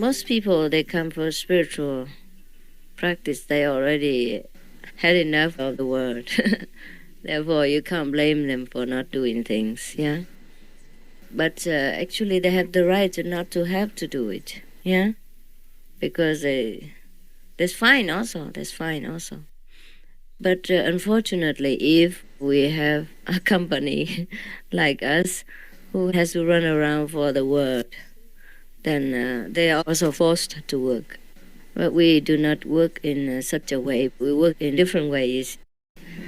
Most people, they come for spiritual practice. They already had enough of the world. Therefore, you can't blame them for not doing things, yeah? But actually, they have the right to not to have to do it, yeah? Because that's fine also, that's fine also. But unfortunately, if we have a company like us who has to run around for the world, then they are also forced to work. But we do not work in such a way. We work in different ways.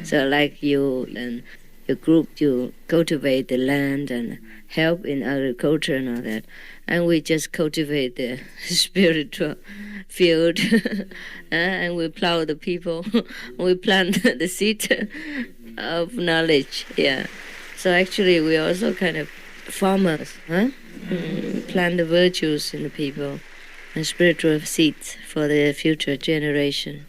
So like you and your group, you cultivate the land and help in agriculture and all that. And we just cultivate the spiritual field and we plow the people. We plant the seed of knowledge, yeah. So actually we also kind of farmers, huh? Plant the virtues in the people and spiritual seeds for the future generation.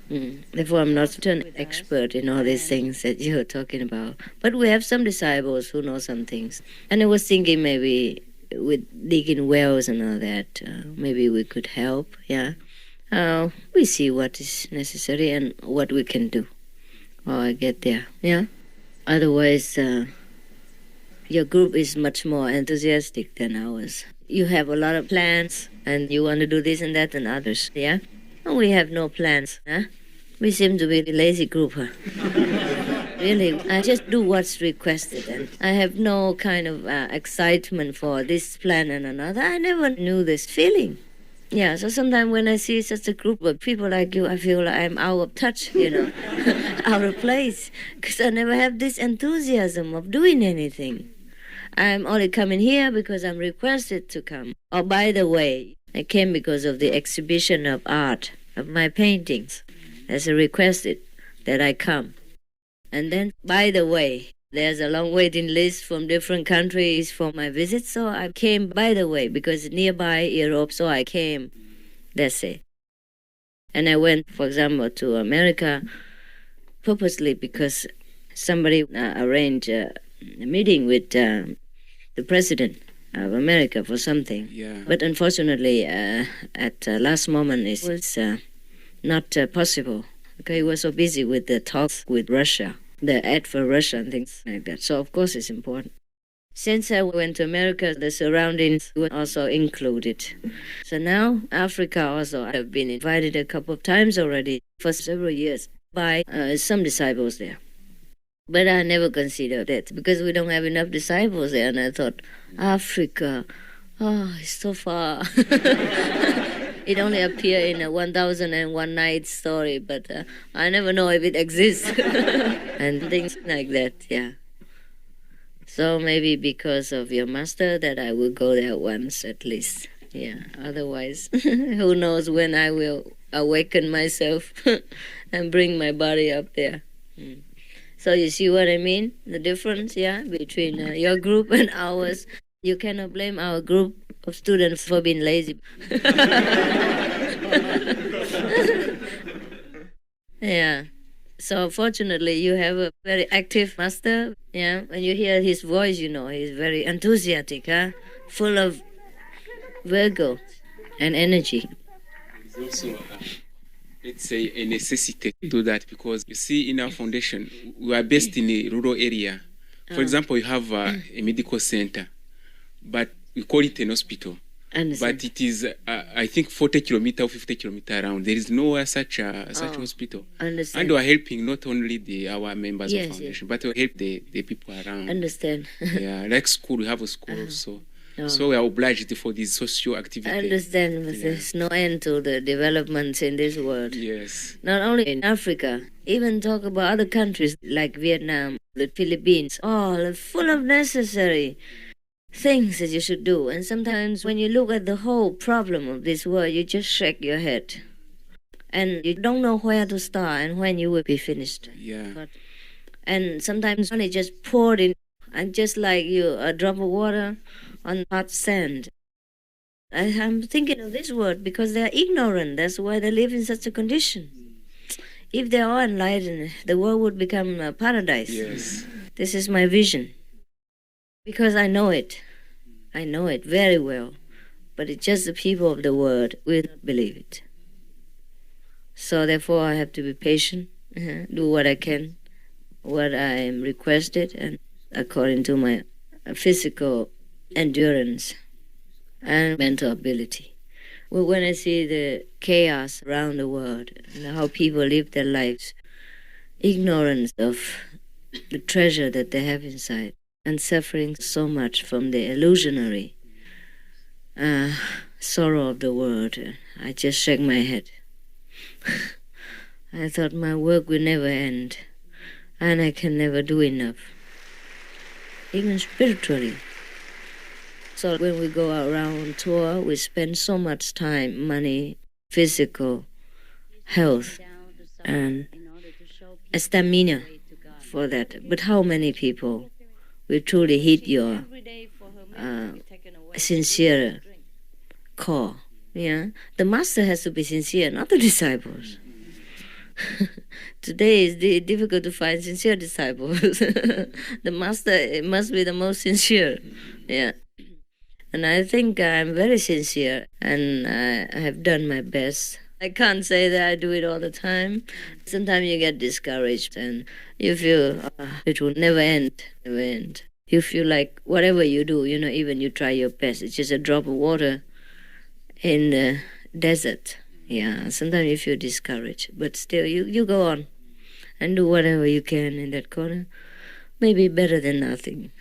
Therefore, I'm not an expert in all these things that you're talking about. But we have some disciples who know some things. And I was thinking maybe with digging wells and all that, maybe we could help, yeah. We see what is necessary and what we can do or get there, yeah. Otherwise, your group is much more enthusiastic than ours. You have a lot of plans and you want to do this and that and others, yeah? And we have no plans, huh? We seem to be a lazy group, huh? Really, I just do what's requested and I have no kind of excitement for this plan and another. I never knew this feeling. Yeah, so sometimes when I see such a group of people like you, I feel like I'm out of touch, out of place, because I never have this enthusiasm of doing anything. I'm only coming here because I'm requested to come. Oh, by the way, I came because of the exhibition of art, of my paintings. There's a requested that I come. And then, by the way, there's a long waiting list from different countries for my visit, so I came by the way, because nearby Europe, so I came. That's it. And I went, for example, to America purposely because somebody arranged a meeting with the president of America for something. Yeah. But unfortunately, at the last moment, it was not possible. Okay, he was so busy with the talks with Russia, the ad for Russia and things like that. So, of course, it's important. Since I went to America, the surroundings were also included. So now, Africa also, I've been invited a couple of times already for several years by some disciples there. But I never considered that because we don't have enough disciples there. And I thought, Africa, oh, it's so far. It only appeared in a 1001 Nights story, but I never know if it exists. And things like that, yeah. So maybe because of your master that I will go there once at least. Yeah, otherwise, who knows when I will awaken myself and bring my body up there. So you see what I mean? The difference, yeah, between your group and ours. You cannot blame our group of students for being lazy. Yeah. So fortunately, you have a very active master. Yeah. When you hear his voice, he's very enthusiastic, huh? Full of Virgo and energy. It's also, let's say, a necessity to do that because you see, in our foundation, we are based in a rural area. For example, you have a medical center, but we call it an hospital. But it is, I think, 40 kilometers or 50 kilometers around. There is nowhere such hospital. Understand. And we are helping not only our members of foundation, but we help the people around. Understand. Yeah, like school, we have a school also. So we are obliged for these social activities. I understand, but there's no end to the developments in this world. Yes. Not only in Africa, even talk about other countries like Vietnam, the Philippines, all full of necessary things that you should do. And sometimes when you look at the whole problem of this world, you just shake your head. And you don't know where to start and when you will be finished. Yeah. And sometimes only just poured in, and just like a drop of water on hot sand. I'm thinking of this word because they are ignorant. That's why they live in such a condition. If they are enlightened, the world would become a paradise. Yes. This is my vision. Because I know it. I know it very well. but it's just the people of the world will not believe it. So therefore I have to be patient, do what I can, what I am requested, and according to my physical endurance and mental ability. Well, when I see the chaos around the world and how people live their lives, ignorance of the treasure that they have inside, and suffering so much from the illusionary sorrow of the world, I just shake my head. I thought my work will never end, and I can never do enough, even spiritually. So when we go around on tour, we spend so much time, money, physical, health, and stamina for that. But how many people will truly hit your sincere core? Yeah, the master has to be sincere, not the disciples. Today it's difficult to find sincere disciples. The master must be the most sincere. Yeah. And I think I'm very sincere, and I have done my best. I can't say that I do it all the time. Sometimes you get discouraged and you feel it will never end, never end. You feel like whatever you do, even you try your best, it's just a drop of water in the desert. Yeah, sometimes you feel discouraged, but still you go on and do whatever you can in that corner. Maybe better than nothing.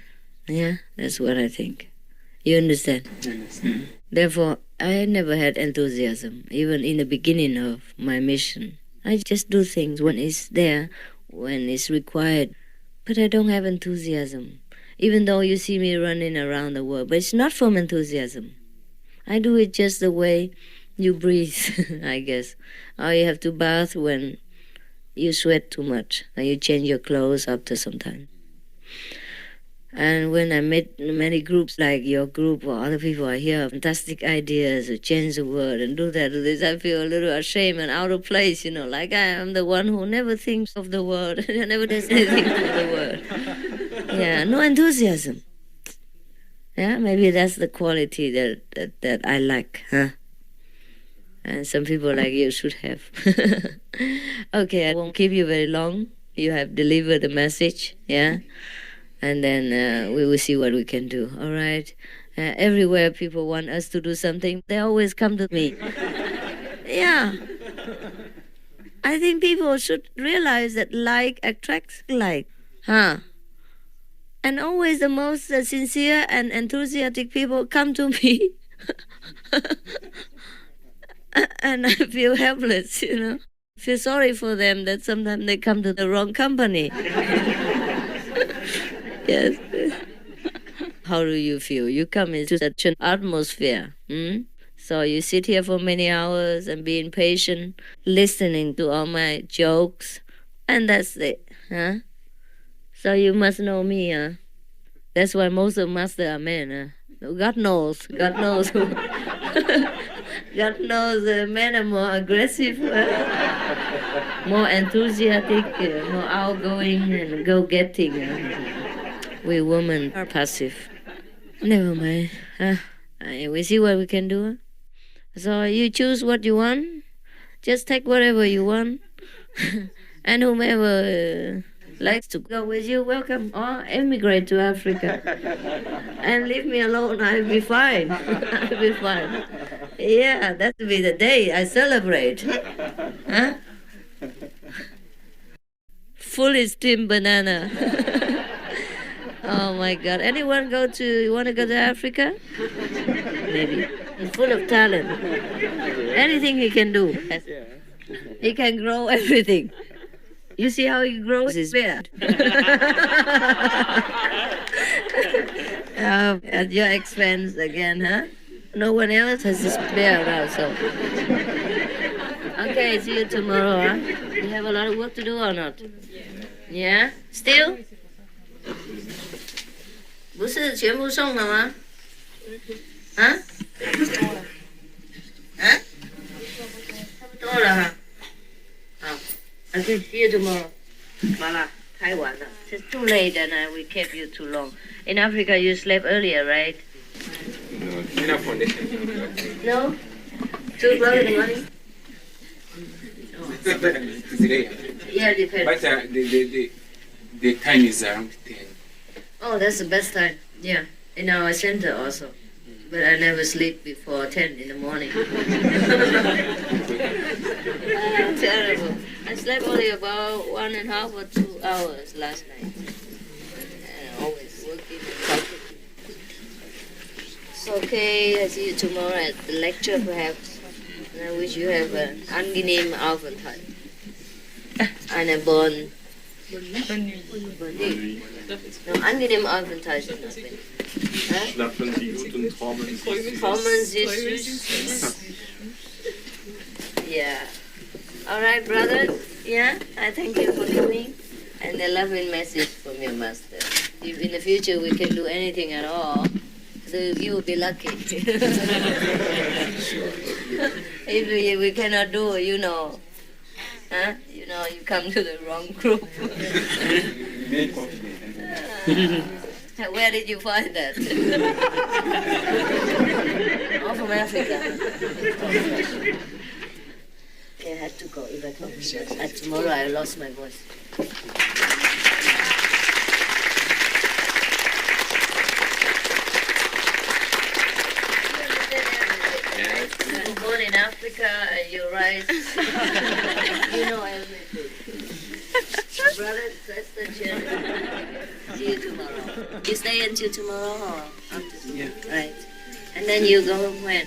Yeah, that's what I think. You understand? I understand. Therefore, I never had enthusiasm, even in the beginning of my mission. I just do things when it's there, when it's required. But I don't have enthusiasm, even though you see me running around the world. But it's not from enthusiasm. I do it just the way you breathe, I guess. Or you have to bath when you sweat too much, and you change your clothes after some time. And when I met many groups like your group or other people, I hear fantastic ideas to change the world and do that, do this, I feel a little ashamed and out of place, like I am the one who never thinks of the world, never does anything for the world. Yeah, no enthusiasm. Yeah, maybe that's the quality that I lack, huh? And some people like you should have. Okay, I won't keep you very long. You have delivered the message, yeah? And then we will see what we can do, all right? Everywhere people want us to do something, they always come to me. Yeah. I think people should realize that like attracts like, huh? And always the most sincere and enthusiastic people come to me. And I feel helpless, Feel sorry for them that sometimes they come to the wrong company. Yes. How do you feel? You come into such an atmosphere. So you sit here for many hours and being patient, listening to all my jokes, and that's it, huh? So you must know me, huh? That's why most of masters are men, huh? God knows. God knows men are more aggressive, more enthusiastic, more outgoing and go-getting. We women are passive. Never mind. We see what we can do. So you choose what you want. Just take whatever you want. And whomever likes to go with you, welcome. Or emigrate to Africa. And leave me alone. I'll be fine. I'll be fine. Yeah, that will be the day I celebrate. Huh? Fully steamed banana. Oh my God! You want to go to Africa? Maybe. He's full of talent. Anything he can do. He can grow everything. You see how he grows his beard? At your expense again, huh? No one else has this beard also. Okay, see you tomorrow, huh? You have a lot of work to do or not? Yeah? Still? 不是全部送了吗？啊？啊？差不多了哈。好 ，Okay, see you tomorrow. 完了，太晚了。It's too late and we kept you too long. In Africa, you slept earlier, right? No, Inner foundation. No? 2 o'clock in the morning? It's rare. Yeah, depends. But the time is around 10. Oh, that's the best time. Yeah, in our center also. But I never sleep before 10 in the morning. Terrible. I slept only about 1.5 or 2 hours last night. And always working and talking. It's okay. I see you tomorrow at the lecture perhaps. And I wish you have an angenehm Aufenthalt. Eine bonne nuit. No, angenehm Aufenthalt ist not bad. Schlafen Sie gut und träumen Sie. Kommen Sie süß. Yeah. All right, brother. Yeah, I thank you for coming. And a loving message from your master. If in the future we can do anything at all, so you will be lucky. If we cannot do, you know, you know, you come to the wrong group. Where did you find that? Oh, from Africa. Okay, I had to go if I come. Tomorrow I lost my voice. You're born in Africa and you rise. You know everything. Brother, sister, children. See you tomorrow. You stay until tomorrow or after tomorrow? Yeah. Right. And then you go home when?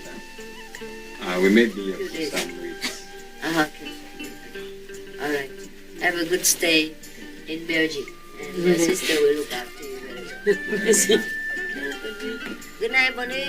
We may be 2 days. some weeks. Okay. All right. Have a good stay in Belgium. And your sister will look after you very well. Good night, Bonnie.